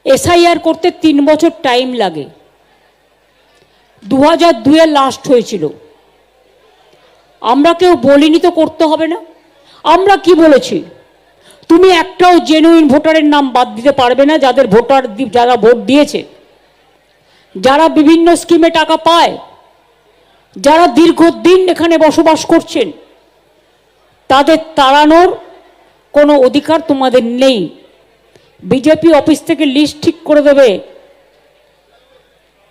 SIR করতে 3 বছর time লাগে। 2002-এ লাস্ট হয়েছিল। আমরা কেউ বলিনি তো করতে হবে না। আমরা কি বলেছি, তুমি একটাও জেনুইন ভোটারের নাম বাদ দিতে পারবে না, যারা ভোট দিয়েছে, যারা বিভিন্ন স্কিমে টাকা পায়, যারা দীর্ঘদিন এখানে বসবাস করছেন, তাদের তাড়ানোর কোনো অধিকার তোমাদের নেই। বিজেপি অফিস থেকে লিস্ট ঠিক করে দেবে।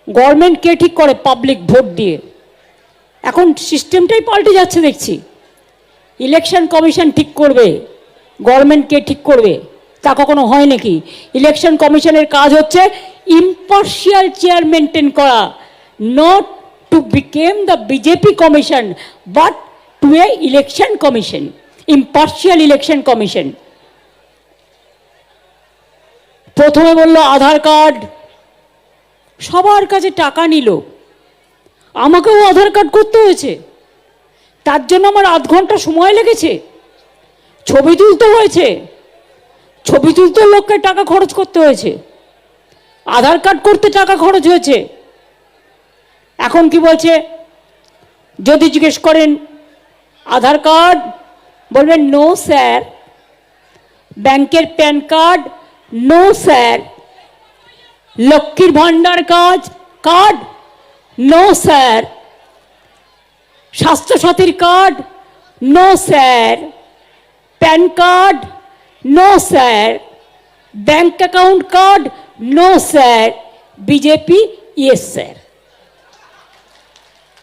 গভর্নমেন্ট কে ঠিক করে? পাবলিক ভোট দিয়ে। এখন সিস্টেমটাই পাল্টে যাচ্ছে দেখছি। ইলেকশন কমিশন ঠিক করবে, গভর্নমেন্ট কে ঠিক করবে? তা কখনো হয় নাকি? ইলেকশন কমিশনের কাজ হচ্ছে ইম্পার্শিয়াল চেয়ার মেনটেন করা, not to become the BJP commission but to a election commission, impartial election commission. প্রথমে বলল আধার কার্ড, সবার কাছে টাকা নিল, আমাকেও আধার কার্ড করতে হয়েছে, তার জন্য আমার আধ ঘন্টা সময় লেগেছে। ছবি তুলতে হয়েছে, ছবি তুলতে লোককে টাকা খরচ করতে হয়েছে, আধার কার্ড করতে টাকা খরচ হয়েছে। এখন কি বলছে? যদি জিজ্ঞেস করেন আধার কার্ড, বলবেন নো স্যার। ব্যাংকের প্যান কার্ড, নো স্যার। লক্ষ্মীর ভান্ডার কার্ড, নো স্যার। স্বাস্থ্যসাথীর card, no sir. PAN card, no sir. Bank account card, no sir. BJP, yes sir.